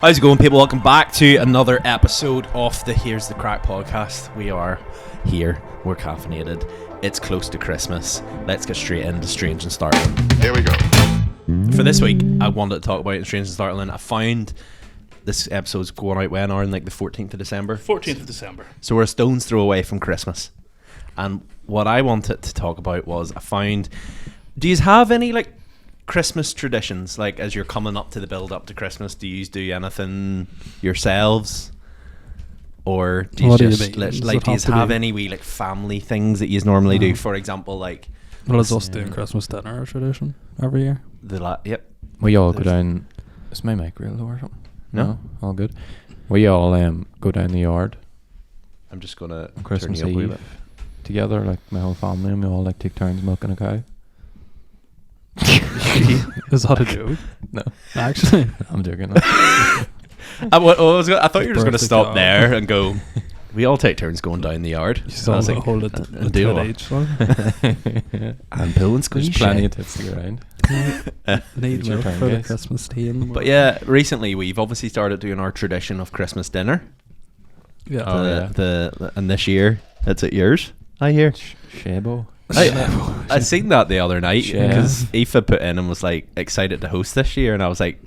How's it going, people? Welcome back to another episode of the Here's the Craic podcast. We are here, we're caffeinated, it's close to Christmas. Let's get straight into Strange and Startling. Here we go. For this week, I wanted to talk about Strange and Startling. I found this episode's going out when, on like the 14th of December. 14th of December. So we're a stone's throw away from Christmas. And what I wanted to talk about was, I found, do you have any like Christmas traditions, like as you're coming up to the build up to Christmas? Do you do anything yourselves, or do you just do you have any wee like family things that you normally do? For example, like, well, it's us doing Christmas dinner tradition every year. Yep. We all go down. Is my mic real low or something? No, all good. We all go down the yard. I'm just gonna on Christmas turn you up Eve together, like my whole family, and we all like take turns milking a cow. Is that a joke? No, actually, I'm joking. I thought you were just going to stop there and go, we all take turns going down the yard. You still like, hold it and do each. And pull and squeeze. There's plenty of tits to go around. Need your milk turn, for the guys. Christmas tea. But yeah, recently we've obviously started doing our tradition of Christmas dinner. Yeah. And this year it's at yours, I hear. Shea. I seen that the other night Shea. because Aoife put in and was like excited to host this year, and I was like,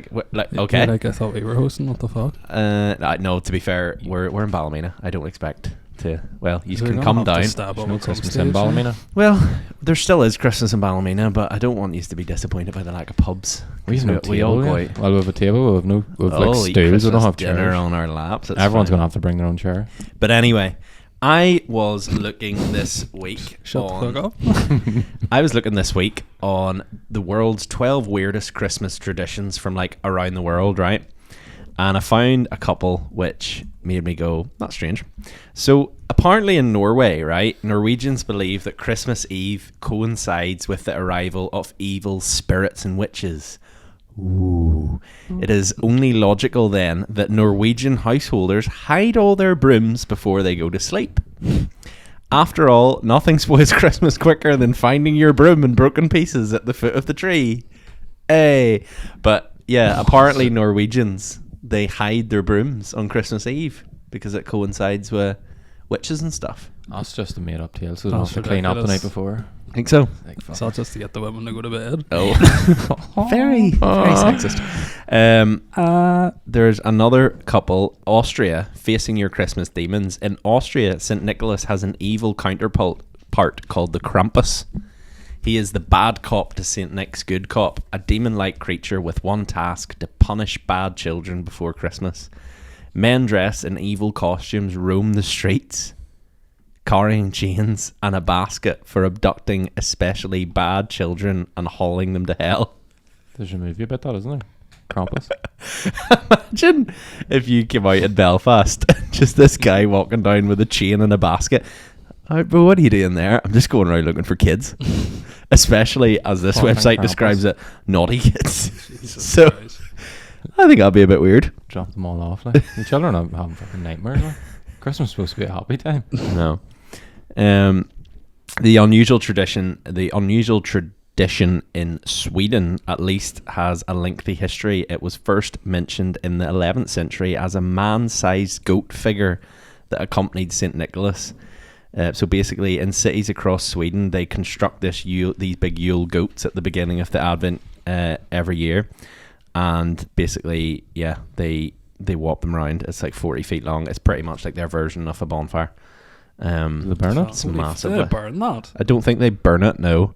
what, like, okay. Like, I thought we were hosting. What the fuck? No, to be fair, we're in Ballymena. I don't expect to. Well, you So can we're come gonna have down. to stab on No at some Christmas stage, in Ballymena. Well, there still is Christmas in Ballymena, but I don't want you to be disappointed by the lack of pubs. We have no we all table. go Yeah. out. Well, we have a table. We have like eat stools. We Christmas don't have dinner chairs. on our laps. It's Everyone's fine. gonna have to bring their own chair. But anyway, I was looking this week Shut on. the fuck up. I was looking this week on the world's 12 weirdest Christmas traditions from like around the world, right? And I found a couple which made me go, that's strange. So apparently in Norway, right, Norwegians believe that Christmas Eve coincides with the arrival of evil spirits and witches. Ooh. It is only logical then that Norwegian householders hide all their brooms before they go to sleep. After all, nothing spoils Christmas quicker than finding your broom in broken pieces at the foot of the tree. Hey. But yeah, apparently Norwegians, they hide their brooms on Christmas Eve because it coincides with witches and stuff. That's just a made up tale, so they don't That's have to clean up the ridiculous. night before. I think so. Like, It's not just to get the women to go to bed. Oh. very sexist. There's another couple, Austria, facing your Christmas demons. In Austria, St. Nicholas has an evil counterpart called the Krampus. He is the bad cop to St. Nick's good cop, a demon-like creature with one task: to punish bad children before Christmas. Men dressed in evil costumes roam the streets, carrying chains and a basket for abducting especially bad children and hauling them to hell. There's a movie about that, isn't there? Krampus. Imagine if you came out in Belfast, just this guy walking down with a chain and a basket. But what are you doing there? I'm just going around looking for kids. Especially as this Fucking website Krampus. describes it, naughty kids. Jesus So Christ. I think that'd be a bit weird. Drop them all off. Like the children are having fucking nightmares. Like. Christmas is supposed to be a happy time. No. The unusual tradition in Sweden, at least, has a lengthy history. It was first mentioned in the 11th century as a man-sized goat figure that accompanied St. Nicholas. So basically, in cities across Sweden, they construct these big Yule goats at the beginning of the Advent every year, and basically, yeah, they walk them around. It's like 40 feet long. It's pretty much like their version of a bonfire. Do they burn it? It's Holy massive. They burn that. I don't think they burn it. No.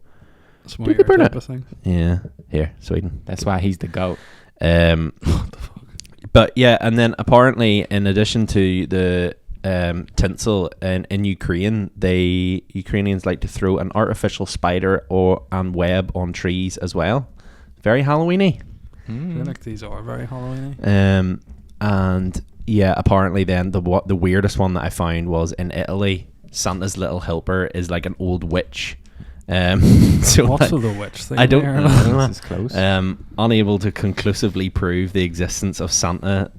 It's Do they burn type it? of thing. Yeah. Here, Sweden. That's why he's the goat. What the fuck? But yeah, and then apparently, in addition to the tinsel in Ukraine, Ukrainians like to throw an artificial spider and web on trees as well. Very Halloweeny. I feel like these are very Halloweeny. And yeah, apparently then the weirdest one that I found was in Italy. Santa's little helper is like an old witch. So What's like, with the witch thing? I don't there? know. This is close. Unable to conclusively prove the existence of Santa.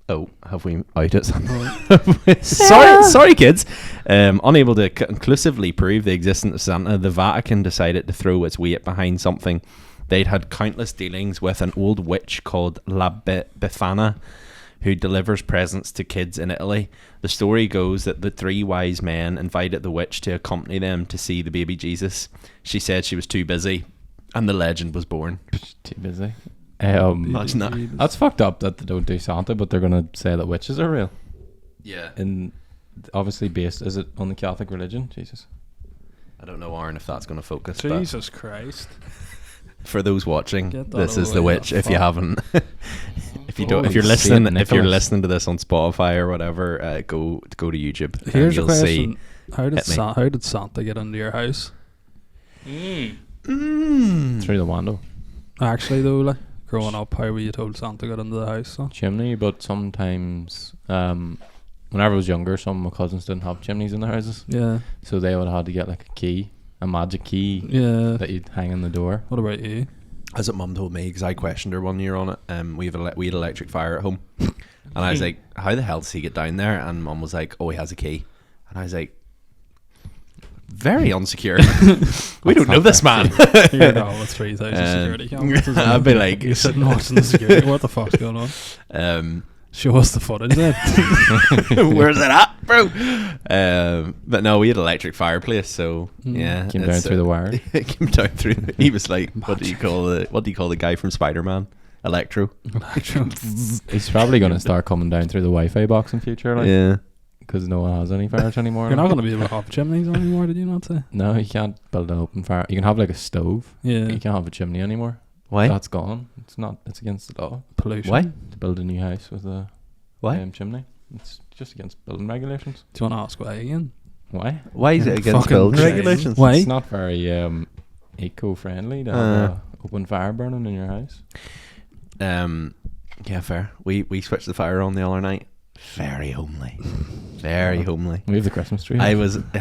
Oh, have we outed Santa? sorry, kids. Unable to conclusively prove the existence of Santa, the Vatican decided to throw its weight behind something they'd had countless dealings with an old witch called La Befana, who delivers presents to kids in Italy. The story goes that the 3 wise men invited the witch to accompany them to see the baby Jesus. She said she was too busy, and the legend was born. Too busy. Imagine that. That's fucked up that they don't do Santa, but they're gonna say that witches are real. Yeah. And obviously based, is it on the Catholic religion? Jesus. I don't know, Aaron, if that's going to focus. but Jesus Christ. For those watching, Get that this is away, the witch. that If you fuck. haven't, if you don't, Oh, if you're Saint listening, if you're Nicholas. listening to this on Spotify or whatever, go to YouTube. and Here's a you'll see. question. How did Santa get into your house? Through the window. Actually, though, like, growing up, how were you told Santa got into the house? So? Chimney, but sometimes whenever I was younger, some of my cousins didn't have chimneys in their houses, Yeah. so they would have to get like a key, a magic key Yeah. that you'd hang in the door. What about you? As what Mum told me, because I questioned her one year on it. We had electric fire at home, and I was like, "How the hell does he get down there?" And Mum was like, "Oh, he has a key," and I was like, "Very unsecure. We don't know this man." You're not with 3,000 security cameras. I'd be like, You're sitting watching the security. What the fuck's going on? Show us the footage then. Where's it at, bro? But no, we had electric fireplace, so yeah, Came down through the wire. It came down through. He was like, "What do you call the guy from Spider-Man? Electro." He's probably going to start coming down through the Wi-Fi box in future, like, Yeah. because no one has any fires anymore. You're not going to be able to have chimneys anymore, did you not say? No, you can't build an open fire. You can have like a stove. Yeah. You can't have a chimney anymore. Why? That's gone. It's not. It's against the law Pollution. Why? to build a new house with a Why? chimney. It's just against building regulations. Do you want to ask why again? Why? Why is it against Fucking building shame. regulations? Why? It's not very eco-friendly to have a open fire burning in your house. Yeah, fair. We switched the fire on the other night. Very homely. Very homely. We have the Christmas tree. I used to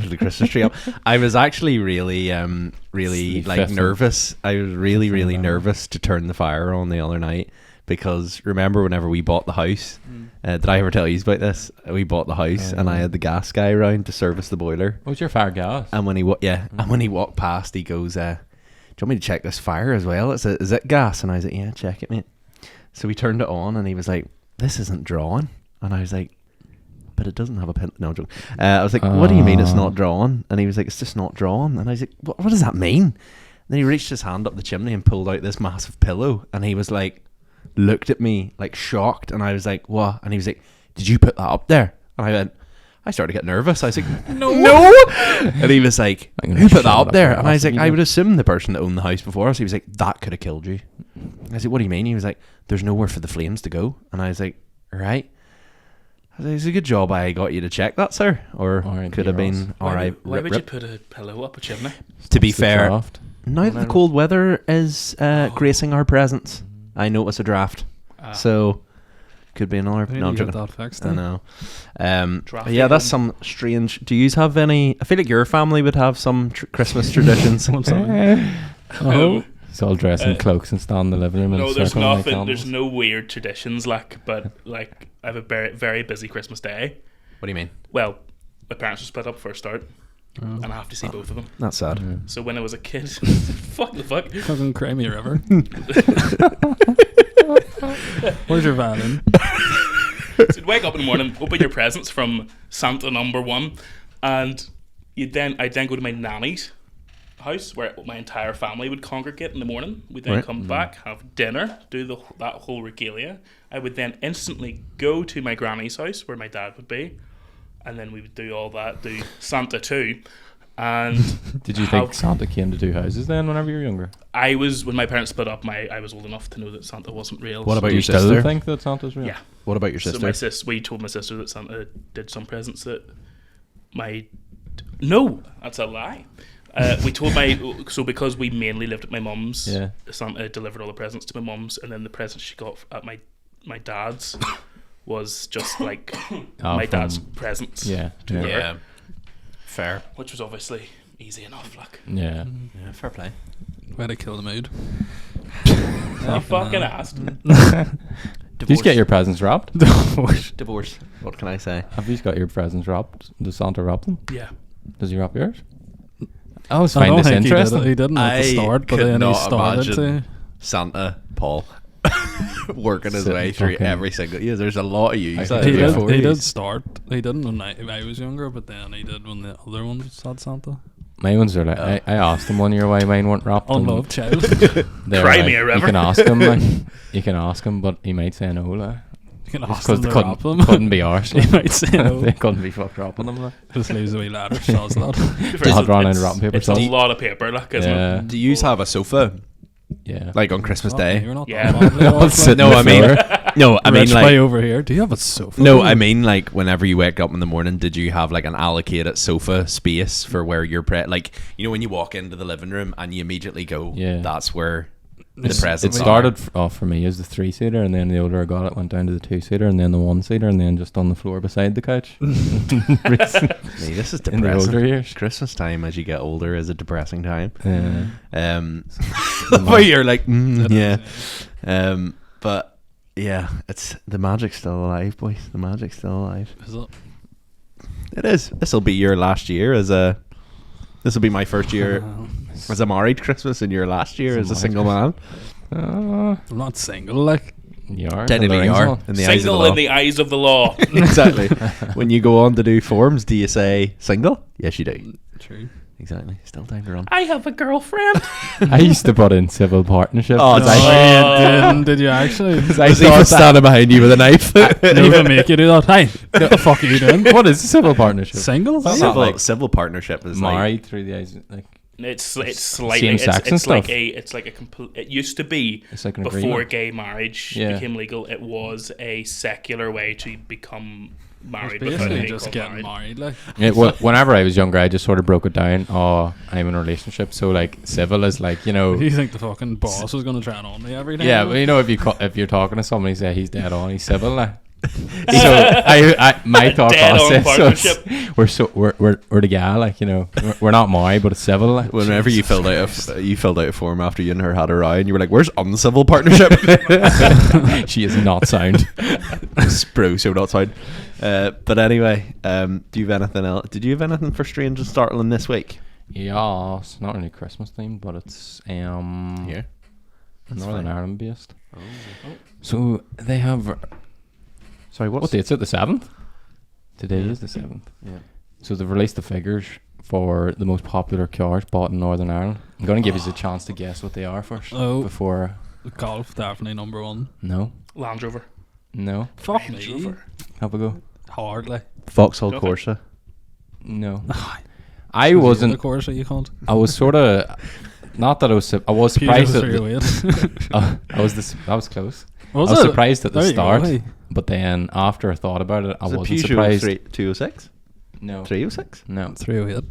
have the Christmas tree up. I was actually really It's the like fifth nervous. I was really fifth of November. nervous to turn the fire on the other night, because remember whenever we bought the house, did I ever tell you about this? We bought the house and I had the gas guy around to service the boiler. What's your fire gas? And when he and when he walked past, he goes, "Do you want me to check this fire as well? Is it gas?" And I was like, "Yeah, check it, mate." So we turned it on, and he was like, "This isn't drawn." And I was like, "But it doesn't have a pin." No, I'm joking. I was like, "What do you mean it's not drawn?" And he was like, "It's just not drawn." And I was like, "What does that mean?" And then he reached his hand up the chimney and pulled out this massive pillow, and he was like, looked at me like shocked, and I was like, "What?" And he was like, "Did you put that up there?" And I started to get nervous. I was like, no. And he was like, I'm gonna "Who put shut that up up there?" very And I was like, often, "I you would know. assume the person that owned the house before us." He was like, "That could have killed you." I said, "What do you mean?" He was like, "There's nowhere for the flames to go." And I was like, "Right." I was like, "It's a good job I got you to check that, sir." Or R.I.P. could have been Ross. alright. Why would you put a pillow up a chimney? To be It's the fair, draft. now that the cold weather is gracing our presence, I notice a draft. So could be another. We No, I'm need to get joking. that fixed I then. know. Draft But yeah, that's even. some strange. Do you have any? I feel like your family would have some Christmas traditions. What's that? Oh. It's all dressed in Uh, cloaks and stand in the living room. No, and there's circle and light nothing. There's candles. no weird traditions, but I have a very, very busy Christmas day. What do you mean? Well, my parents were split up for a start, Oh. and I have to see both of them. That's sad. Yeah. So when I was a kid, fuck the fuck. Fucking Craic River. Where's your violin? So you'd wake up in the morning, open your presents from Santa number 1, and I'd then go to my nanny's house where my entire family would congregate in the morning. We'd then Right. come back, have dinner, do that whole regalia. I would then instantly go to my granny's house where my dad would be, and then we would do all that, do Santa 2. And Did you think Santa came to do houses then whenever you were younger? when my parents split up, I was old enough to know that Santa wasn't real. What about Do your you still sister? think that Santa's real? Yeah. What about your So my sister? we told my sister that Santa did some presents that no, that's a lie. We told because we mainly lived at my mum's. Yeah. Santa delivered all the presents to my mum's, and then the presents she got at my dad's was just like my dad's presents. Yeah. to Yeah. her, Yeah. Fair. which was obviously easy enough. Like Yeah. Yeah. Fair play. Way to kill the mood. you fucking asked. Did you get your presents wrapped? divorce? What can I say? Have you got your presents wrapped? Does Santa wrap them? Yeah. Does he wrap yours? I always I find don't this think interesting. he didn't at the start, but could then he not started imagine to. Santa Paul working his Sitting way through fucking- every single. Yeah, there's a lot of you. I He think He Yeah. did. He did 40s. start. He didn't when I was younger, but then he did when the other ones had Santa. My ones are like, I asked him one year why mine weren't wrapped. and Unloved child. they're Cry like, me a river. You can ask him, like, you can ask him, but he might say no, like. You can Just ask them they to couldn't, wrap them. couldn't be arsed. He might say no. They couldn't be fucked wrapping them, like. Just leaves a wee ladder. Saws that. I'd run out of wrapping paper. It's a so- lot of paper, like, isn't Yeah. it? Do you have a sofa Yeah. like on Christmas Fuck Day? me, you're not Yeah. that badly All off, sitting No, on I the mean, floor. no, I mean Rich boy like. over here. Do you have a sofa? No, I mean like whenever you wake up in the morning, did you have like an allocated sofa space for where you're like when you walk into the living room and you immediately go, Yeah. that's where the It's- It presents started off for me as the 3-seater, and then the older I got, it went down to the 2-seater, and then the 1-seater, and then just on the floor beside the couch. are. Hey, this is In the older depressing. years. Christmas time as you get older is a depressing time. Yeah. Where you're like, It yeah. is, But yeah, it's the magic's still alive, boys. The magic's still alive. Is it? It is. This will be your last year as a. This will be my first year as a married Christmas, and your last year as a single man. Uh, I'm not single, like. you are. Technically, you are in the eyes of the Single law. in the eyes of the law. Exactly. When you go on to do forms, do you say single? Yes, you do. True. Exactly. Still time to run. I have a girlfriend. I used to put in civil partnership. Oh, 'cause no. I, Did you actually? I thought that, behind you with a knife. Didn't even make you do that. Hey, what the fuck are you doing? what is civil partnership? Single? That's Civil, not like civil partnership is married through the eyes. Like It's slightly Same-sex and it's like stuff. it's like a complete. It used to be it's like an before agreement. gay marriage Yeah. became legal. It was a secular way to become married without Basically being just called getting married. married, like. Yeah, well, whenever I was younger, I just sort of broke it down. Oh, I'm in a relationship, so like civil is like You think the fucking boss was gonna try and on me every day? yeah, but if you're talking to somebody, say he's dead on, he's civil. Like. So I my thought Dead on process partnership. was we're the guy, like we're not married, but it's civil. Like. Whenever you filled out a form after you and her had a row, and you were like, "Where's uncivil partnership?" She is not sound. Bro, so not sound. But anyway, do you have anything else? Did you have anything for strange and startling this week? Yeah, it's not really Christmas themed, but it's Yeah. Northern fine. Ireland based. So they have. Sorry, What date's it? The 7th? Today is the 7th. Yeah. So they've released the figures for the most popular cars bought in Northern Ireland. I'm going to give you a chance to guess what they are first. Oh. Before. Golf, definitely number one. No. Land Rover. No. Fuck Range me. Rover. Have a go. Hardly. Vauxhall Okay. Corsa. No. I wasn't. Of course, you can't. I was sort of. Not that I was. I was surprised Kudos at for your the, weight. I was close. Was I was it? surprised at the There you go, start, hey. but then after I thought about it, I Is it wasn't Peugeot surprised. 206? No. 306? No. 308.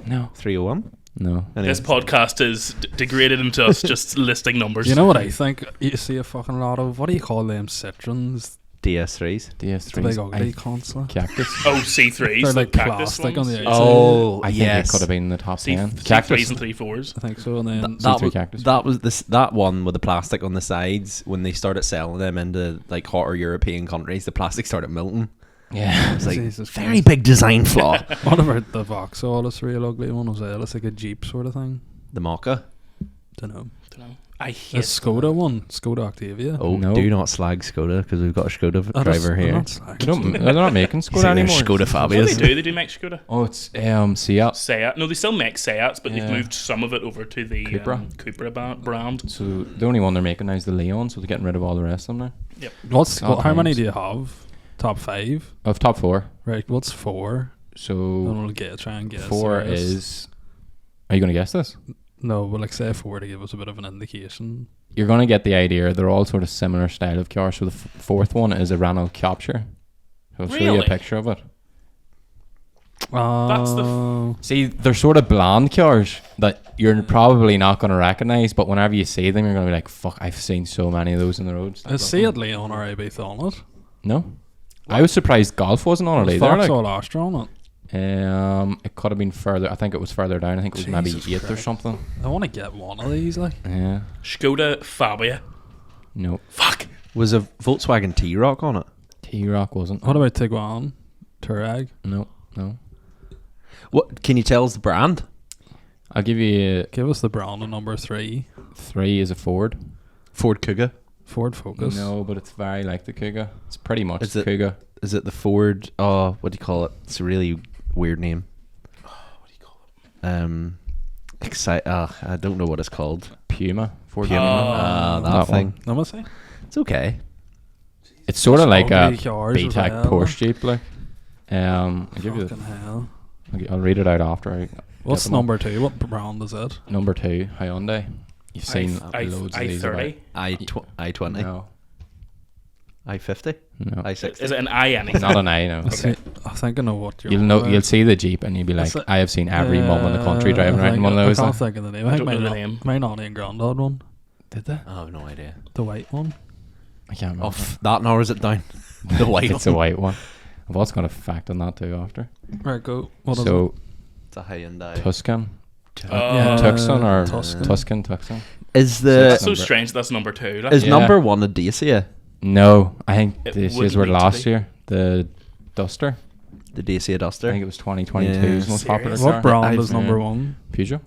No. 301? No. Anyway. This podcast is degraded into us just listing numbers. You know what I think? You see a fucking lot of, what do you call them, Citroens? DS3s. The big DS3s. ugly cunts. Cactus. Oh, C3s. They're the like cactus plastic on ones. the outside. Oh, I think it could have been in the top 10. C3s Cactus. and 3/4s. I think so. And then that- That C3 was, cactus. that was that one with the plastic on the sides. When they started selling them into like hotter European countries, the plastic started melting. Yeah. It's like Jesus very Christ. big design flaw. What about the Vauxhall? It's a real ugly one as well. It's like a Jeep sort of thing. The Mocha. Dunno. Dunno. I The hate Skoda one. Skoda Octavia. Oh, No. do not slag Skoda because we've got a Skoda driver here. They're not making Skoda See, anymore. they're Skoda What Fabias. do they do? They do make Skoda. Oh, it's Seat. Seat. No, they still make Seats, but they've Yeah. moved some of it over to the Cupra. Cupra brand. So the only one they're making now is the Leon, so they're getting rid of all the rest of them now. How many times. do you have? Top 5? Of top 4. Right. What's 4? I So don't want to try and guess. 4 serious. is. Are you going to guess this? No, but like say 4 to give us a bit of an indication. You're going to get the idea. They're all sort of similar style of car. So the fourth one is a Renault Capture. I'll show you a Really? picture of it. That's the See, they're sort of bland cars that you're probably not going to recognize, but whenever you see them, you're going to be like, fuck, I've seen so many of those in the roads. I see it Leon or Ibiza on it. No? I was surprised Golf wasn't on it Was either. Like, Vauxhall Astra on it? it could have been further. I think it was further down. I think it was Jesus maybe 8th or Christ. something. I want to get one of these. Like, Yeah. Skoda Fabia. No. Fuck. Was a Volkswagen T-Roc on it? T-Roc wasn't. what about Tiguan, Touareg? No. No. What can you tell us the brand? I'll give you Give us the brand of number 3. 3 is a Ford. Ford Kuga. Ford Focus. No, but it's very like the Kuga. It's pretty much Is the it- Kuga. Is it the Ford? Oh, what do you call it? It's a really weird name. What do you call it? I don't know what it's called. Puma. Ford Puma. Puma. That That thing. one. Let me see. It's okay. It's sort of like a Ugly cars as B-Tech well. Porsche Jeep, like. I'll give you. Fucking hell. I'll read it out after. I What's get them up. number 2? What brand is it? Number 2? Hyundai. You've seen loads of these. about. I30. I20. No, I50. no. I60. Is it an I anything? Not an I. No. See, I think I know what you're You'll on know. about. You'll see the Jeep and you'll be like, Is it- I have seen every mum in the country driving around in one of those. I can't like. think of the name. I I think don't know the name. my nanny and granddad one. Did they? I have no idea. The white one. I can't remember. That narrows it down. The white It's a white one. I've also got a fact on that too after. Right, go. What is So It's a Hyundai. Tuscan, Yeah, Tucson or Tuscan. Tucson. Is That's the so strange. That's number 2. Like, is Yeah. number 1 a Dacia? No, I think It this wouldn't is were need to last be. year. The Duster. The Dacia I Duster. think it was 2022's Yeah. most popular Serious? car. What brand I've- is number yeah. 1? Peugeot.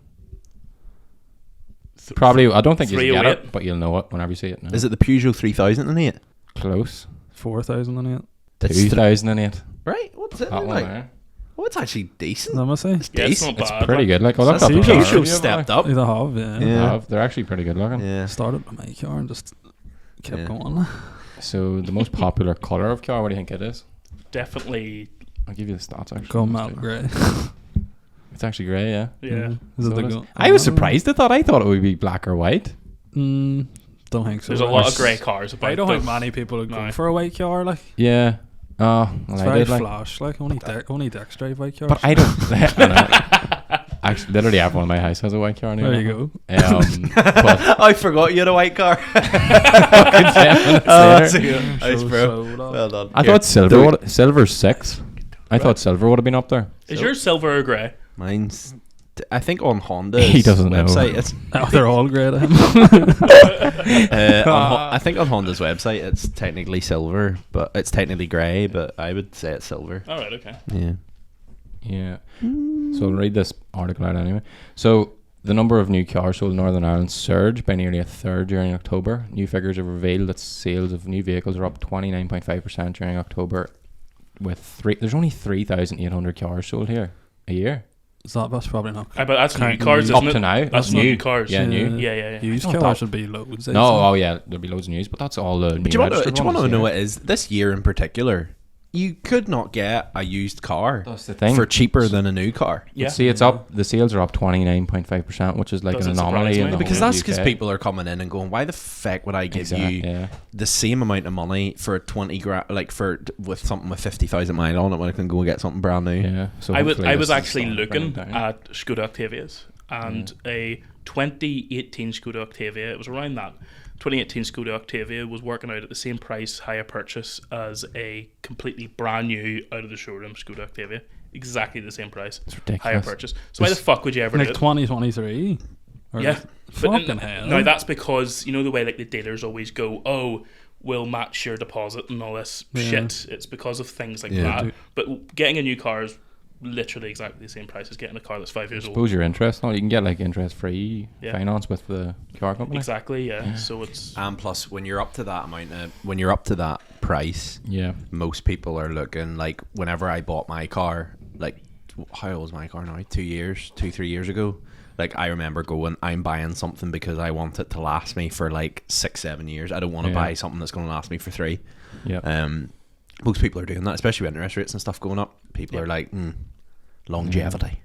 Probably. I don't think you'll get 308. it, but you'll know it whenever you see it. No. Is it the Peugeot 3008? Close? 4008. It's 2008. right? What's it That one like? there. Oh, it's actually decent. Let me see. yeah, it's decent. not It's bad. pretty like, good. Like, well, look That's up the Peugeot car. stepped up. They have, yeah. Yeah. They're actually pretty good looking. Yeah. Started with my car and just kept Yeah. going. So the most popular color of car, what do you think it is? Definitely. I'll give you the stats actually. Go matte grey. It's actually grey, yeah. Yeah. Is So it the it is. go- I was surprised at that. I thought it would be black or white. Don't think so. There's a lot of grey cars about. I don't though. think many people would go No. for a white car. Like Yeah. Oh, it's well, I very did like. flash. Like only Dex drive white cars. But I don't. I know. Actually, literally everyone in my house has a white car anyway. There you go. But I forgot you had a white car. 10 minutes That's later, a good. Nice, So bro. sold out. Well done. I Here. thought silver's 6. I thought silver would have been up there. Is yours silver or grey? Mine's. I think on Honda's He doesn't know. website. It's, Oh, they're all grey. Then. I think on Honda's website it's technically silver, but it's technically grey. But I would say it's silver. All right. Okay. Yeah. Yeah. So I'll read this article out anyway. So the number of new cars sold in Northern Ireland surged by nearly a third during October. New figures have revealed that sales of new vehicles are up 29.5% during October. There's only 3,800 cars sold here a year. That's probably not. But that's new Counting cars, used. isn't Up to it? now, That's new new cars. Yeah, new. Yeah, yeah, yeah. Used I thought cars that- would be loads. No, oh yeah, there'll be loads of news, but that's all the new But do you want registered to ones, know yeah. what it is? This year in particular, you could not get a used car That's the thing. for cheaper than a new car. Yeah. See, it's up. The sales are up 29.5%, which is like an Doesn't surprise anomaly in me. the Because whole that's because UK. people are coming in and going, "Why the feck would I give you Yeah. the same amount of money for a 20 grand, like with something with 50,000 mile on it when I can go and get something brand new?" Yeah. So I was hopefully I was this is actually starting to bring looking it down. at Skoda Octavias and a 2018 Skoda Octavia. It was around that. 2018 Skoda Octavia was working out at the same price higher purchase as a completely brand new out of the showroom Skoda Octavia. Exactly the same price. It's ridiculous. Higher purchase. So why the fuck would you ever do Like it? 2023. Yeah. Fucking hell. No, that's because you know the way like the dealers always go, "Oh, we'll match your deposit and all this Yeah. shit." It's because of things like Yeah. that. But getting a new car is literally exactly the same price as getting a car that's 5 years old. Suppose your interest. No, you can get like interest-free Yeah. finance with the car company. Exactly, yeah. So it's And plus, when you're up to that when you're up to that price, Yeah. most people are looking like. Whenever I bought my car, like, how old is my car now? 3 years ago. Like, I remember going, I'm buying something because I want it to last me for like 6-7 years. I don't want to Yeah. buy something that's going to last me for 3. Yeah. Most people are doing that, especially with interest rates and stuff going up. People Yeah. are like, longevity,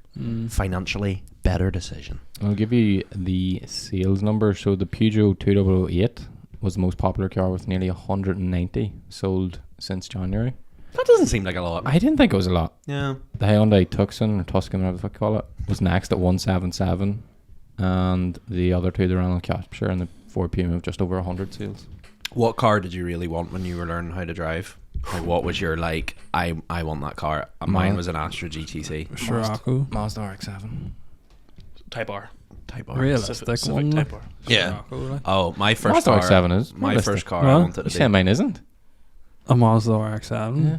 financially better decision. I'll give you the sales number. So the Peugeot 2008 was the most popular car with nearly 190 sold since January. That doesn't seem like a lot. I didn't think it was a lot. Yeah. The Hyundai Tucson or Tuscan, whatever the fuck you call it, was next at 177, and the other two, the Renault Capture and the Ford Puma, have just over 100 sales. What car did you really want when you were learning how to drive? Like, what was your like? I want that car. Mine was an Astra GTC Scirocco. Mazda RX-7. Type R. Type R. Realistic Civic one. Type R. Yeah. Scirocco, like. Oh, my first Mazda car. RX-7 is My realistic. first car. What? I wanted You to saying be. mine isn't? A Mazda RX-7. Yeah.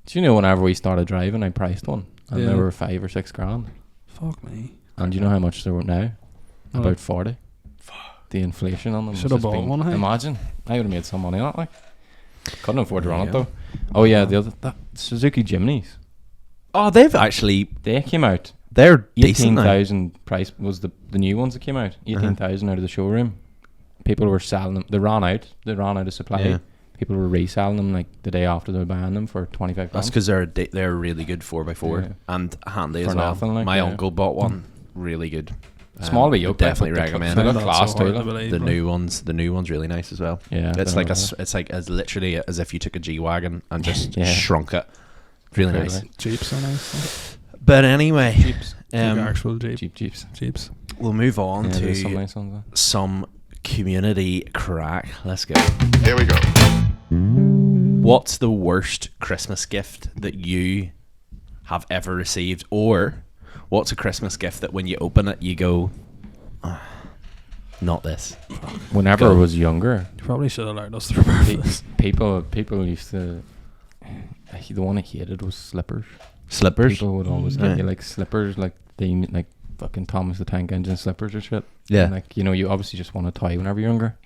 Do you know whenever we started driving, I priced one, and Yeah. they were 5 or 6 grand. Fuck me. And do you know how much they're worth now? What? About 40. The inflation on them. Should has have bought been- one, hey? Imagine. I would have made some money on it. Like. Couldn't afford to run Yeah. it though. Oh yeah, the other Suzuki Jimneys. Oh, they've actually They came out. they're decent. now. 18,000 price was the new ones that came out. 18,000 out of the showroom. People were selling them. They ran out. They ran out of supply. Yeah. People were reselling them like the day after they were buying them for 25 That's pounds. because they're really good 4x4 Yeah. and handy For as well. nothing, like, My yeah. uncle bought one, really good. Small but yoke, definitely but the recommend colour it. That's class so too. hard to Like. believe, The like. new one's really nice as well. Yeah, It's they're like not it's like as literally as if you took a G wagon and just Yeah. shrunk it. Really Crazy. nice. Jeeps are nice. But anyway, Jeeps. um, Actual Jeep. Jeeps. Jeeps. we'll move on Yeah, to there's some nice ones. some community crack. Let's go. Here we go. What's the worst Christmas gift that you have ever received, or what's a Christmas gift that when you open it you go, "Ah, not this"? Whenever Go. I was younger, You probably should have allowed us to prepare for this. people used to. The one I hated was slippers. Slippers. People would always Yeah. get you like slippers, like like fucking Thomas the Tank Engine slippers or shit. Yeah. And, like, you know, you obviously just want a toy whenever you're younger.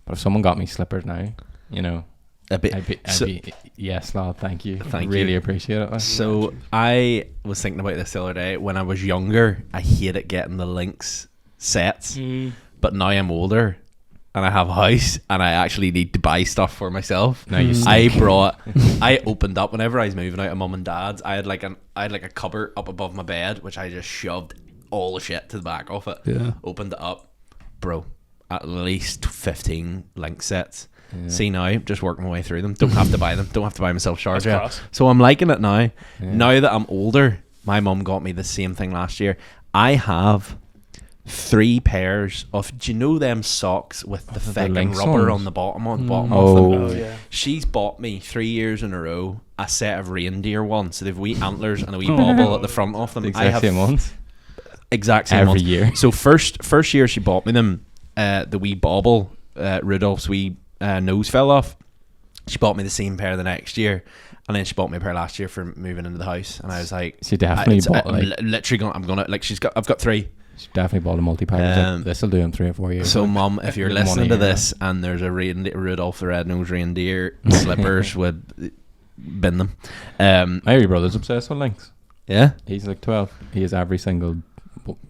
But if someone got me slippers now, you know, A bit. I'd be yes, lad, thank you. Thank really you. appreciate it. Like. So I was thinking about this the other day. When I was younger, I hated getting the Lynx sets, but now I'm older and I have a house and I actually need to buy stuff for myself. Now you I opened up whenever I was moving out of mum and dad's. I had like a cupboard up above my bed, which I just shoved all the shit to the back of it. Yeah. Opened it up, bro. At least 15 Lynx sets. Yeah. See now, just working my way through them. Don't have to buy them. Don't have to buy myself That's charger. class. So I'm liking it now. Yeah. Now that I'm older, my mum got me the same thing last year. I have 3 pairs of, do you know them socks with the the fucking Lynx rubber ones? on the bottom of them? Oh. Oh yeah. She's bought me 3 years in a row a set of reindeer ones. So they've wee antlers and a wee bobble at the front of them. The exact same ones. Exact same Every ones. year. So first year she bought me them, the wee bobble, Rudolph's wee nose fell off. She bought me the same pair the next year, and then she bought me a pair last year for moving into the house. And I was like, She definitely bought I'm like literally gonna, I'm gonna like I've got 3. she definitely bought a multi-pack. This will do in 3 or 4 years. So like. mum, if you're Good money listening to here, this and there's a Rudolph the red-nosed reindeer slippers, would bin them. My wee brother's obsessed with Lynx. Yeah. He's like 12. He has every single,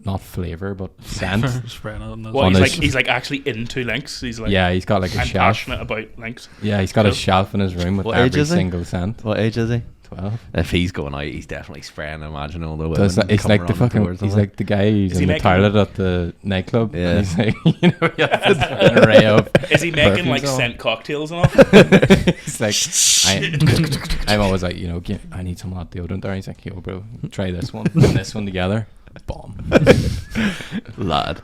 not flavour, but scent. Spraying it on those. Well, On he's his- like actually into Lynx. He's like, Yeah, he's got like a I'm shelf. passionate about Lynx. Yeah, he's got a Cool. shelf in his room with What age every is he? single scent. What age is he? 12. If he's going out, he's definitely spraying. Imagine all the So women. it's coming like the running fucking. towards He's him. like the guy who's Is he in the making- toilet at the nightclub. Yeah. And he's like, you know, he has an array of. Is he making perfumes like on. scent cocktails and all? He's like, I'm always like, you know, I need some of that deodorant there. He's like, yo, bro, try this one and this one together. Bomb. Lad.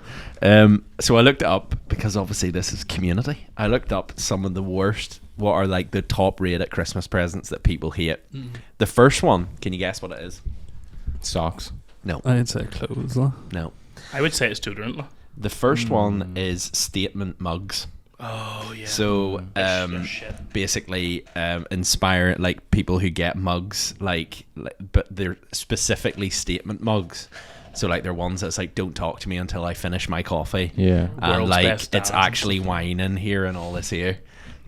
So I looked it up because obviously this is community. I looked up some of the worst, what are like the top rated Christmas presents that people hate. The first one, can you guess what it is? Socks. No, I'd say clothes, though. no. I would say it's deodorant. Like. The first one is statement mugs. Oh yeah. So They're shit. basically inspire like people who get mugs like but they're specifically statement mugs. So like they're ones that's like, don't talk to me until I finish my coffee. Yeah. And World's like best it's dads. actually wine in here and all this here.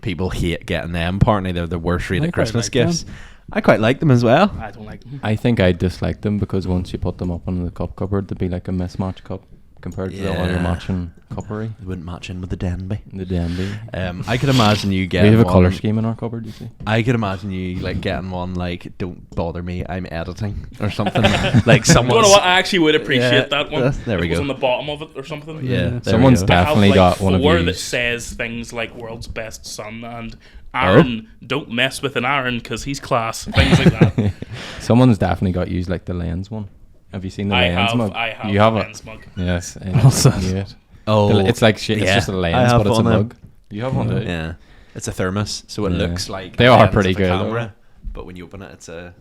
People hate getting them. Apparently they're the worst I rated quite Christmas like gifts. I quite like them as well. I don't like them. I think I dislike them because once you put them up on the cup cupboard, they'd be like a mismatch cup compared to the all your Yeah. matching cuppery. They wouldn't match in with the Denby. The dandy. I could imagine you We getting have a one, colour scheme in our cupboard, you see. I could imagine you like getting one like, don't bother me, I'm editing or something. Like You someone. know what? I actually would appreciate Yeah, that one. there we It was go. on the bottom of it or something. Yeah, there Someone's we go. I have, definitely like, got one of 4 that these. says things like "world's best son" and "Aaron, don't mess with an Aaron because he's class." Things like that. Someone's definitely got used like the lens one. Have you seen the I lens have. mug? I have. You have a it? lens mug. Yes. What's that? I knew it. Oh, It's like shit. It's yeah. just a I lens, have but it's a one of them. mug. You have one, do you? Yeah, it's a thermos, so it Yeah. looks like They a are lens pretty of a good, camera, but when you open it, it's a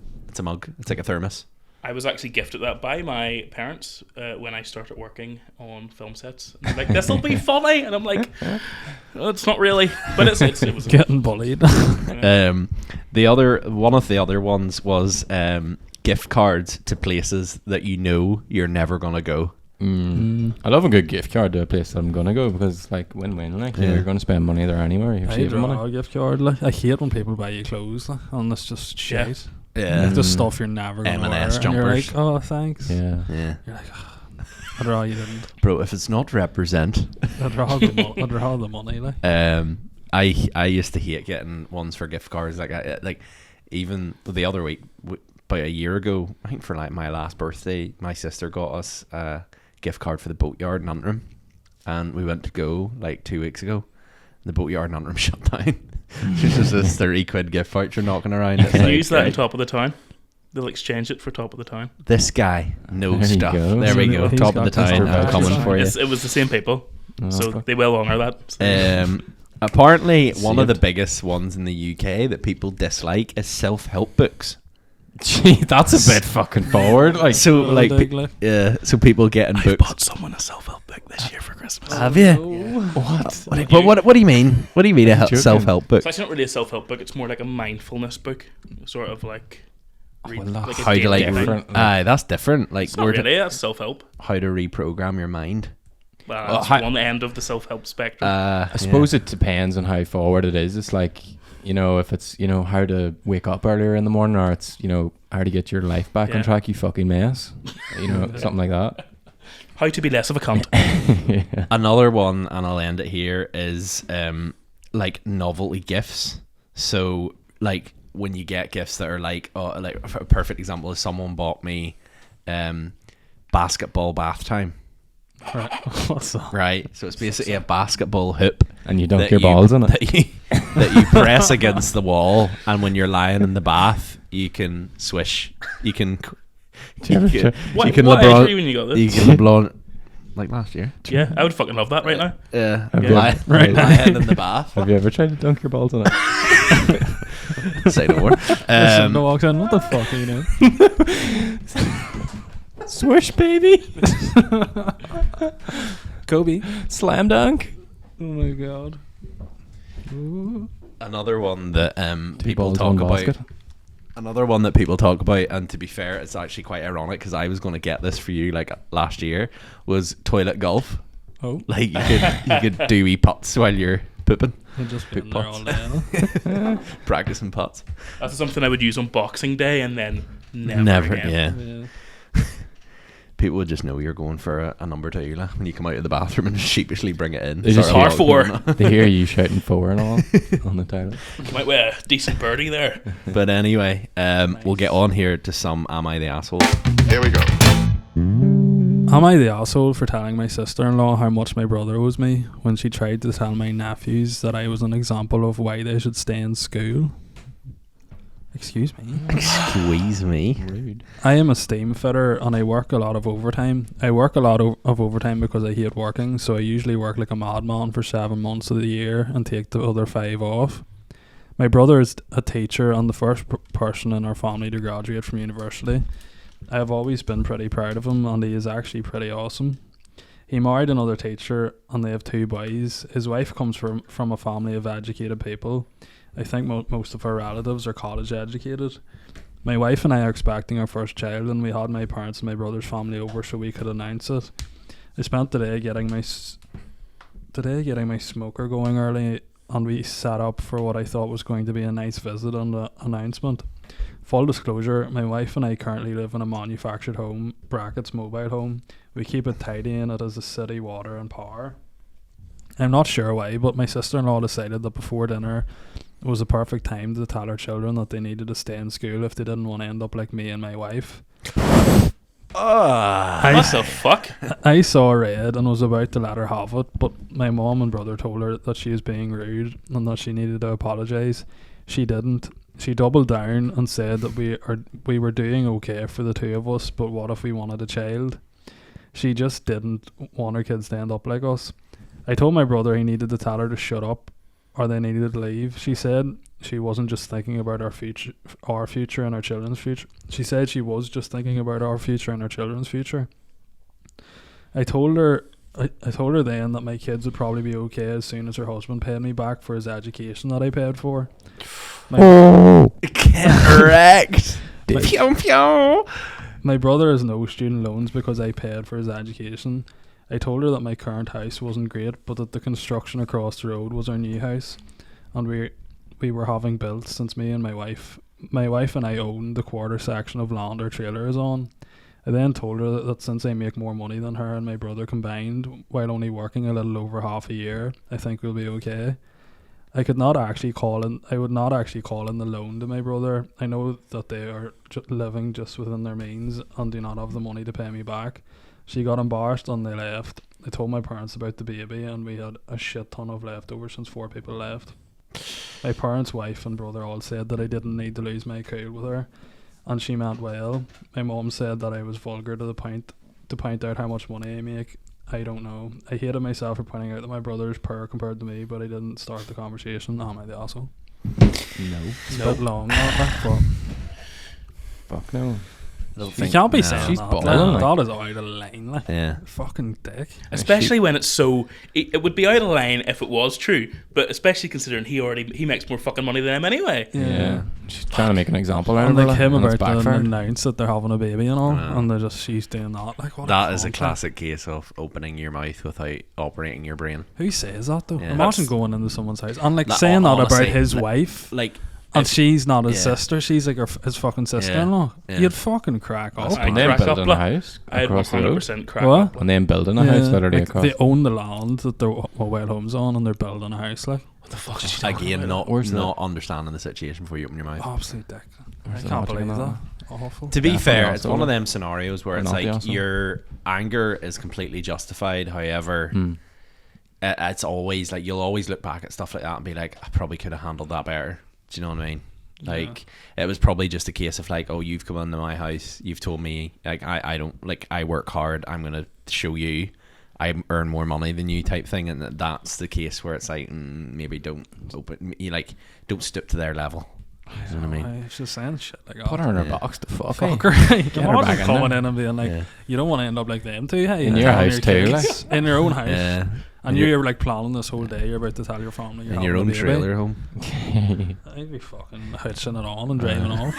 mug. It's like a thermos. I was actually gifted that by my parents when I started working on film sets. And they're like, "This will be funny," and I'm like, "Oh, "It's not really," but it was. Getting bullied. One of the other ones was gift cards to places that you know you're never gonna go. I love a good gift card to a place that I'm gonna go because it's like win-win. Like you're gonna spend money there anyway. You're I saving draw money. a gift card. Like, I hate when people buy you clothes, like, and it's just shit. Yeah. Like, just stuff you're never gonna wear. M&S And you're jumpers. like, oh, thanks. Yeah. You're like, oh, I'd rather you didn't. Bro, if it's not represent, I'd rather the money. Like, I used to hate getting ones for gift cards. Like even the other week, about a year ago, I think for like my last birthday, my sister got us a gift card for the boatyard in Antrim, and we went to go like 2 weeks ago. The boatyard in Antrim shut down. It's just this 30 quid gift voucher knocking around. It's Can like, you use that in right, Top of the Town? They'll exchange it for Top of the Town. this guy knows There you stuff. go. There we go. He's Top of the got town. Mr. I'm coming Voucher. for you. It was the same people, Oh, so fuck. they will honour that. So Apparently, one of the Saved. biggest ones in the UK that people dislike is self-help books. Gee, that's a bit fucking forward. Like, So, Oh, like, dig, like. so people getting I books. bought someone a self-help book this year for Christmas. Have you? what? But what do you mean? What do you mean a Joking. self-help book? It's actually not really a self-help book. It's more like a mindfulness book, sort of like. Well, that's a How to daily like? thing. different, like- Aye, that's different. Like, It's not really. That's self-help. how to reprogram your mind. Well, Well, that's hi- one end of the self-help spectrum. I suppose it depends on how forward it is. It's like, you know, if it's, you know, how to wake up earlier in the morning, or it's, you know, how to get your life back Yeah. on track, you fucking mess. You know, something like that. How to be less of a cunt. Yeah. Another one, and I'll end it here, is like novelty gifts. So like when you get gifts that are like, oh, like a perfect example is someone bought me basketball bath time. Right. What's that? Right, so it's basically a basketball hoop And you dunk that your balls in it. that you press against the wall, and when you're lying in the bath, you can swish. You can. Do you ever try- What, you can what age LeBron. were you when you got this? You can LeBron. Like last year. Yeah, I would fucking love that right now. Yeah, Have lying in the bath. Have you ever tried to dunk your balls in it? Say no more. Someone walks in. What the fuck are you doing? Swish, baby. Kobe. Slam dunk. Oh my god. Another one that people balls, talk one about. basket. Another one that people talk about, and to be fair, it's actually quite ironic because I was going to get this for you like last year, was toilet golf. Oh. Like you could do wee putts while you're pooping, I've just been Poop there all day. No? practicing putts. That's something I would use on Boxing Day and then never again. Yeah. Yeah. People would just know you're going for a number two like, when you come out of the bathroom and just sheepishly bring it in. They just Sort of par walk four. on. They hear you shouting four and all on the toilet. Come out with a decent birdie there. But anyway, we'll get on here to some Am I the Asshole? Here we go. Am I the asshole for telling my sister-in-law how much my brother owes me when she tried to tell my nephews that I was an example of why they should stay in school? Excuse me. Squeeze me. Rude. I am a steam fitter and I work a lot of overtime. I work a lot of overtime because I hate working, so I usually work like a madman for 7 months of the year and take the other 5 off. My brother is a teacher and the first person in our family to graduate from university. I have always been pretty proud of him and he is actually pretty awesome. He married another teacher and they have 2 boys. His wife comes from a family of educated people. I think most of our relatives are college educated. My wife and I are expecting our first child and we had my parents and my brother's family over so we could announce it. I spent the day getting my smoker going early and we set up for what I thought was going to be a nice visit and an announcement. Full disclosure, my wife and I currently live in a manufactured home, brackets mobile home. We keep it tidy and it has the city water and power. I'm not sure why, but my sister-in-law decided that before dinner it was a perfect time to tell our children that they needed to stay in school if they didn't want to end up like me and my wife. What the fuck? I saw red and was about to let her have it, but my mom and brother told her that she was being rude and that she needed to apologise. She didn't. She doubled down and said that we were doing okay for the 2 of us, but what if we wanted a child? She just didn't want her kids to end up like us. I told my brother he needed to tell her to shut up or they needed to leave. She said she wasn't just thinking about our future and our children's future. She said she was just thinking about our future and our children's future. I told her then that my kids would probably be okay as soon as her husband paid me back for his education that I paid for. Correct. Pew, pew. My brother has no student loans because I paid for his education. I told her that my current house wasn't great, but that the construction across the road was our new house, and we were having built since me and my wife and I own the quarter section of land our trailer is on. I then told her that since I make more money than her and my brother combined, while only working a little over half a year, I think we'll be okay. I would not actually call in the loan to my brother. I know that they are living just within their means and do not have the money to pay me back. She got embarrassed and they left. I told my parents about the baby and we had a shit ton of leftovers since 4 people left. My parents, wife and brother all said that I didn't need to lose my cool with her, and she meant well. My mum said that I was vulgar to point out how much money I make. I don't know. I hated myself for pointing out that my brother is poor compared to me, but I didn't start the conversation. Am I the asshole? No. It's a bit long, that, but Fuck no. you can't be saying She's that. balling, like. That is out of line. Like. Yeah. Fucking dick. Especially when it's so... It would be out of line if it was true, but especially considering he makes more fucking money than him anyway. Yeah. She's trying to make an example out And of her. like him and it's about to backfired. announce that they're having a baby and all, I know. and she's doing that. Like what? That is a cunt, like. classic case of opening your mouth without operating your brain. Who says that though? Yeah. Imagine That's- going into someone's house and like Like, saying that honestly, about his like- wife, Like, and if- she's not his yeah. sister. She's like his fucking sister-in-law. Yeah. You'd fucking crack That's up. I'd And then crack up, building a like. house I'd across the road. 100% crack What? up. And then building a house literally like across. they own the land that their mobile home's on, and they're building a house. Like What the fuck is she talking again, about? not understanding the situation before you open your mouth. absolute dick. Where's I the can't logic in believe that? that. Awful. To be Definitely fair, also it's one of them scenarios where Or it's not like the asshole. your anger is completely justified. However, it's always like you'll always look back at stuff like that and be like, I probably could have handled that better. Do you know what I mean? Like it was probably just a case of like, oh, you've come into my house, you've told me like I don't like I work hard, I'm gonna show you I earn more money than you type thing, and that's the case where it's like maybe don't stoop to their level. You know what I mean? I was just saying shit like Put her in her Yeah. box to fuck. fuck her. her. Get her back Imagine in coming there. in and being like, Yeah. you don't want to end up like them too, hey? In You're your telling house too, kids in your own house. Yeah. And you're like planning this whole day. You're about to tell your family you're In your having own a baby. trailer home. I'd be fucking hitching it on and driving off.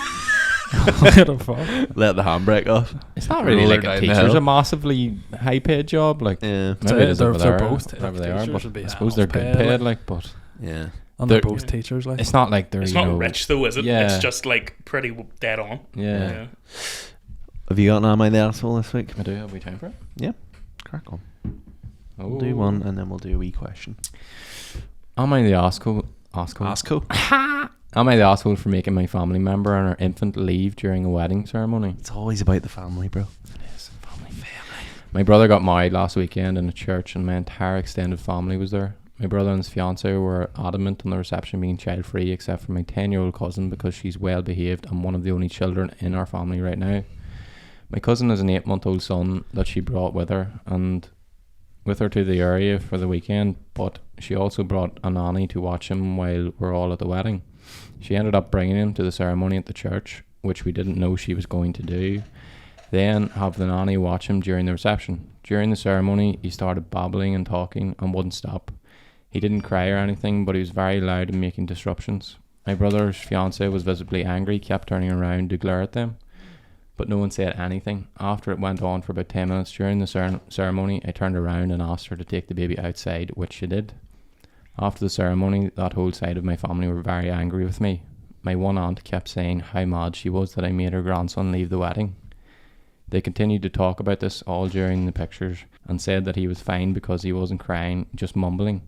What the fuck? Let the handbrake off. It's not really Roller like down a the teacher's hill. a massively high paid job. Like Yeah. maybe it is They're over there, both whatever they are. teachers But should be I suppose they're good half paid, paid. like. Like, but Yeah. And they're They're- both teachers, like. it's not like they're It's you not know, rich though, is it? Yeah. It's just like pretty dead on. Yeah, Have you got an Am I the Asshole this week? I do. Have we time for it? Crack on. Oh. We'll do one and then we'll do a wee question. Am I the asshole? Asco. Am I the asshole for making my family member and her infant leave during a wedding ceremony? It's always about the family, bro. My brother got married last weekend in a church and my entire extended family was there. My brother and his fiance were adamant on the reception being child free except for my 10-year-old cousin because she's well behaved and one of the only children in our family right now. My cousin has an 8-month-old son that she brought with her to the area for the weekend, but she also brought a nanny to watch him while we're all at the wedding. She ended up bringing him to the ceremony at the church, which we didn't know she was going to do. Then have the nanny watch him during the reception. During the ceremony, he started babbling and talking and wouldn't stop. He didn't cry or anything, but he was very loud and making disruptions. My brother's fiance was visibly angry, kept turning around to glare at them, but no one said anything. After it went on for about 10 minutes during the ceremony, I turned around and asked her to take the baby outside, which she did. After the ceremony, that whole side of my family were very angry with me. My one aunt kept saying how mad she was that I made her grandson leave the wedding. They continued to talk about this all during the pictures and said that he was fine because he wasn't crying, just mumbling.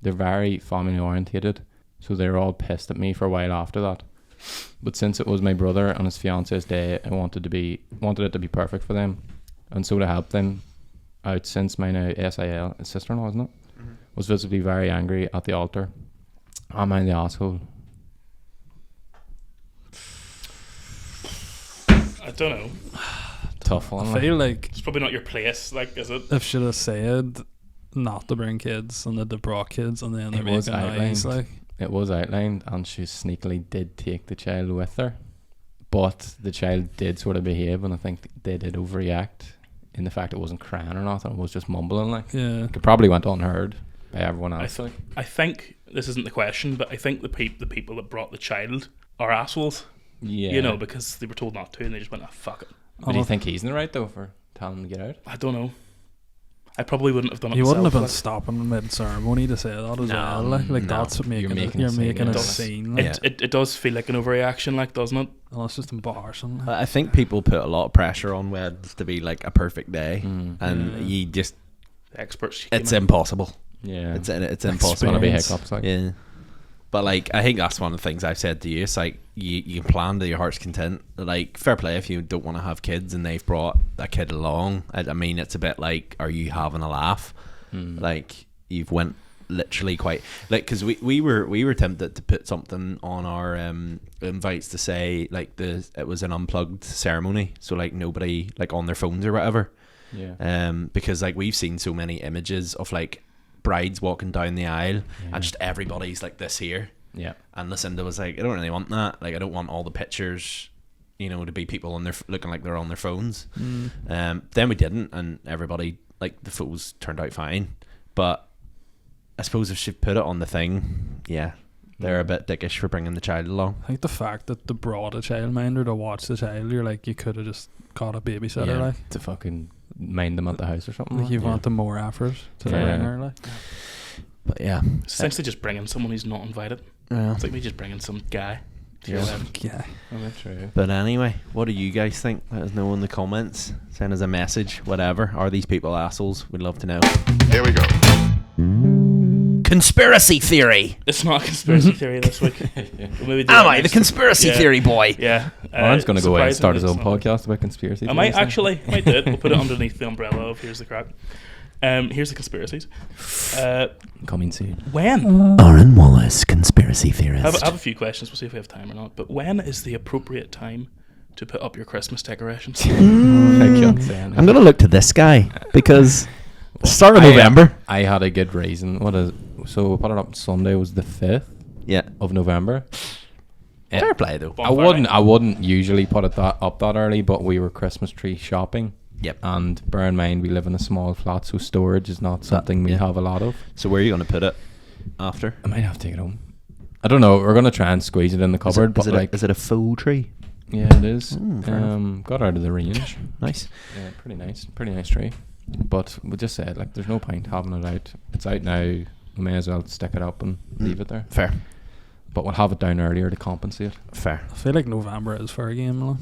They're very family orientated, so they were all pissed at me for a while after that. But since it was my brother and his fiance's day, I wanted it to be perfect for them, and so to help them out, since my now SIL, his sister-in-law, isn't it, was visibly very angry at the altar. Am I the asshole? I don't know. Tough one. I feel like It's probably not your place, like, is it? if she'd have said not to bring kids and that they brought kids and then they're It was making noise, outlined. like. It was outlined, and she sneakily did take the child with her, but the child did sort of behave, and I think they did overreact in the fact it wasn't crying or nothing, it was just mumbling. Like, Yeah. it probably went unheard by everyone I, else. th- I think this isn't the question, but I think the people that brought the child are assholes. Yeah, You know, because they were told not to and they just went, oh, fuck it. But do you think he's in the right though for telling him to get out? I don't know. I probably wouldn't have done it. You wouldn't have been myself, stopping mid-ceremony to say that as well. Like no. that's what You're making making a it, scene, making yeah. a It scene. like. Like, It does feel like an overreaction, like, doesn't it? well, it's just embarrassing. I think people put a lot of pressure on weds to be like a perfect day, and Yeah. you just The experts. it's impossible. Yeah. It's impossible. It's gonna be Experience. hiccups like. Yeah. But like, I think that's one of the things I've said to you. It's like you can plan to your heart's content. Like, fair play if you don't want to have kids and they've brought a kid along. I mean, it's a bit like, are you having a laugh? Like, you've went literally quite like, because we were tempted to put something on our invites to say like it was an unplugged ceremony, so like nobody like on their phones or whatever. Yeah. Because like we've seen so many images of like brides walking down the aisle and just everybody's like this here. Yeah. And Lucinda was like, I don't really want that. Like, I don't want all the pictures, to be people on their looking like they're on their phones. Then we didn't, and everybody like the photos turned out fine. But I suppose if she put it on the thing, they're a bit dickish for bringing the child along. I think the fact that they brought a childminder to watch the child, you're like, you could have just got a babysitter. Yeah. Like, To fucking mind them at the house or something. like you yeah. want the more effort to Yeah. bring her. Like, But yeah, It's essentially just bringing someone who's not invited. yeah. It's like me just bringing some guy. to your Yeah. wedding. yeah. Oh, that's true. But anyway, what do you guys think? Let us know in the comments. Send us a message, whatever. Are these people assholes? We'd love to know. Here we go. Conspiracy theory. It's not a conspiracy theory this week. We'll maybe do Am that I the next- conspiracy Yeah. theory boy? Yeah. Aaron's going to go away and start his own surprisingly, it's not. podcast about conspiracy I might theories, actually. I might do it. We'll put it underneath the umbrella of Here's the Crack. Here's the conspiracies. Coming soon. When? Aaron Wallace, conspiracy theorist. I have a few questions. We'll see if we have time or not. But when is the appropriate time to put up your Christmas decorations? I can't say anything. I'm going to look to this guy because start of November. I had a good reason. So we put it up Sunday was the 5th Yeah. of November. Fair play though. Bonfire I wouldn't usually put it up that early, but we were Christmas tree shopping. Yep. And bear in mind we live in a small flat, so storage is not something we yeah. have a lot of. So where are you going to put it after? I might have to take it home. I don't know. We're gonna try and squeeze it in the cupboard, but like, is it a faux tree? yeah, it is. fair enough. Got out of the range. Nice. Yeah, pretty nice tree. But we just said like, there's no point having it out. It's out now. We may as well stick it up and leave it there. Fair. But we'll have it down earlier to compensate. Fair. I feel like November is fair game. Like.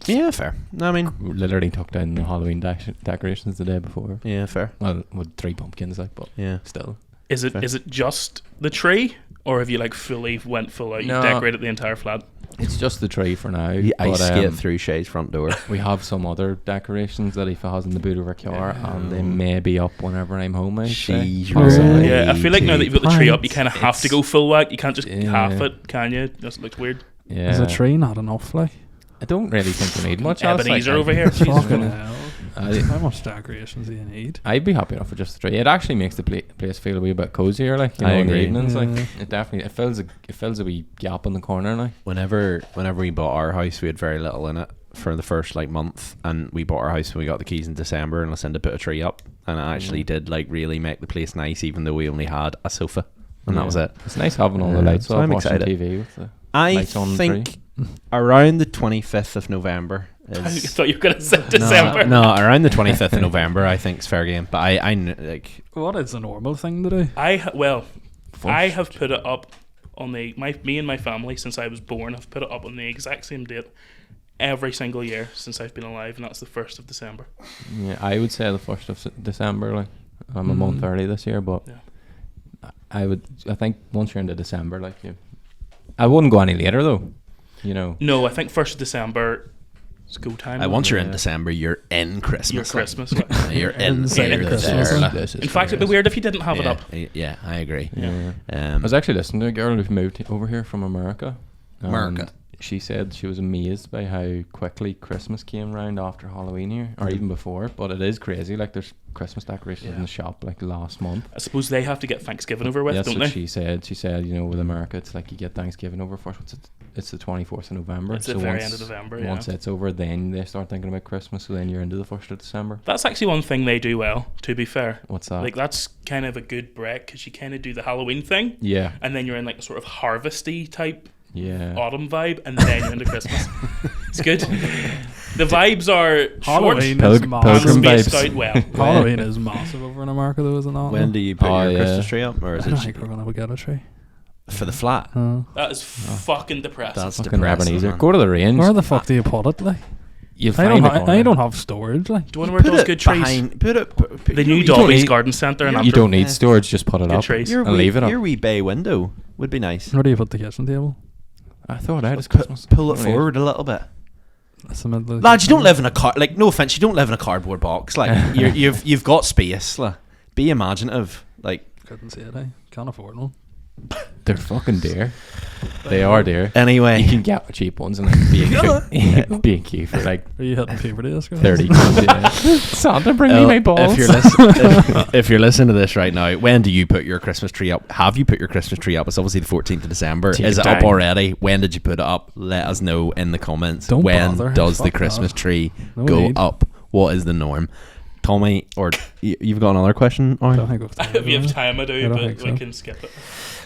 Yeah, fair. No, I mean, We literally took down the Halloween decorations the day before. yeah, fair. Well, with 3 pumpkins, like, but Yeah. still. Is Fair. it just the tree, or have you like went full out? No. You decorated the entire flat. It's just the tree for now. You ice but, skate through Shea's front door. we have some other decorations that Aoife has in the boot of her car, and they may be up whenever I'm home. I'd say. She's Possibly. Yeah, I feel like now that you've got the tree up, you kind of have to It's- go full whack. You can't just Yeah. half it, can you? It just looks weird. Yeah. Is a tree not enough? Like, I don't really think we need much else. Ebenezer like, over here. Jesus fucking Christ. hell. I- How much decorations do you need? I'd be happy enough with just the tree. It actually makes the place feel a wee bit cozier, like I in the agree. evenings. Yeah. Like it definitely fills a wee gap in the corner now. Whenever we bought our house, we had very little in it for the first like month, and we bought our house when we got the keys in December, and Lucinda put a tree up, and it actually did like really make the place nice, even though we only had a sofa, and that was it. It's nice having all the Yeah, lights so off, I'm watching excited. TV with the I lights on the tree. think around the 25th of November I is. thought you were gonna say December. No, around the 25th of November, I think is fair game. But I like. What is a normal thing to do? I have put it up on me and my family since I was born. I've put it up on the exact same date every single year since I've been alive, and that's the 1st of December. Yeah, I would say the 1st of December. Like I'm a month early this year, but Yeah. I think once you're into December, like I wouldn't go any later though. You know. No, I think 1st of December is go time. Once you're in Yeah. December, you're in Christmas. Your like. Christmas. You're Inside inside of of Christmas, there. like. like. In fact, it'd be weird if you didn't have it up. Yeah, I agree. Yeah. I Um, was actually listening to a girl who moved over here from America. and America. She said she was amazed by how quickly Christmas came round after Halloween here, or even before. But it is crazy. Like there's Christmas decorations in the shop like last month. I suppose they have to get Thanksgiving over with, That's don't what they? she said. She said, you know, with America, it's like you get Thanksgiving over first. It's the 24th of November. It's the very end of November, yeah. Once it's over, then they start thinking about Christmas. So then you're into the 1st of December. That's actually one thing they do well, to be fair. What's that? Like, that's kind of a good break because you kind of do the Halloween thing, yeah. and then you're in like a sort of harvesty type Yeah. autumn vibe, and then you're into Christmas. It's good. The vibes are short Halloween and is Pilgrim massive. spaced vibes. out well. Halloween is massive over in America, though, is it not? When do you put Oh, your yeah. Christmas tree up, or I is don't it think we're gonna get a tree. for the flat? That is fucking depressing. That's Fucking depressing, Ebenezer. man. Go to the range. Where the fuck do you put it? Like, You'll I find don't, it. I don't have storage. Like, Do you want to Put wear those it good trees? behind. Put it. The new you don't Dobby's need- Garden Centre in you You Antrim. don't need Yeah. storage. Just put it Good up trees. Your and wee, leave it up. your wee bay window would be nice. where do you put the kitchen table? I thought I had Just Christmas. pull it Oh, yeah. forward a little bit. That's the middle of the Lads, you kitchen. don't live in a car. Like, no offense, you don't live in a cardboard box. Like, you've got space. Like, be imaginative. Like, Couldn't see it. Can't afford one. They're fucking dear. They are dear. anyway, You can get cheap ones and like B&Q for like Are you hitting puberty this guy? 30 quid. Yeah. Santa, bring me my balls. if you're listening to this right now, when do you put your Christmas tree up? Have you put your Christmas tree up? It's obviously the 14th of December. Take Is it it up down. already? When did you put it up? Let us know in the comments. Don't when bother. does the Fuck Christmas off. tree No go need. up? What is the norm? Tommy, or you've got another question? I Or don't think we've time If you have for time, I I do, don't but think we so. can skip it.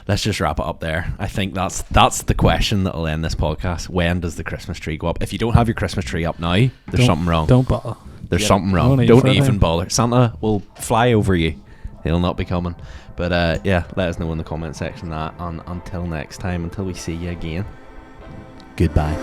let's just wrap it up there. I think that's the question that'll end this podcast. When does the Christmas tree go up? If you don't have your Christmas tree up now, there's Don't- something wrong. Don't bother. There's Yeah. something No wrong. need Don't for even anything. bother. Santa will fly over you. He'll not be coming. But yeah, let us know in the comment section that. And until next time, until we see you again, goodbye.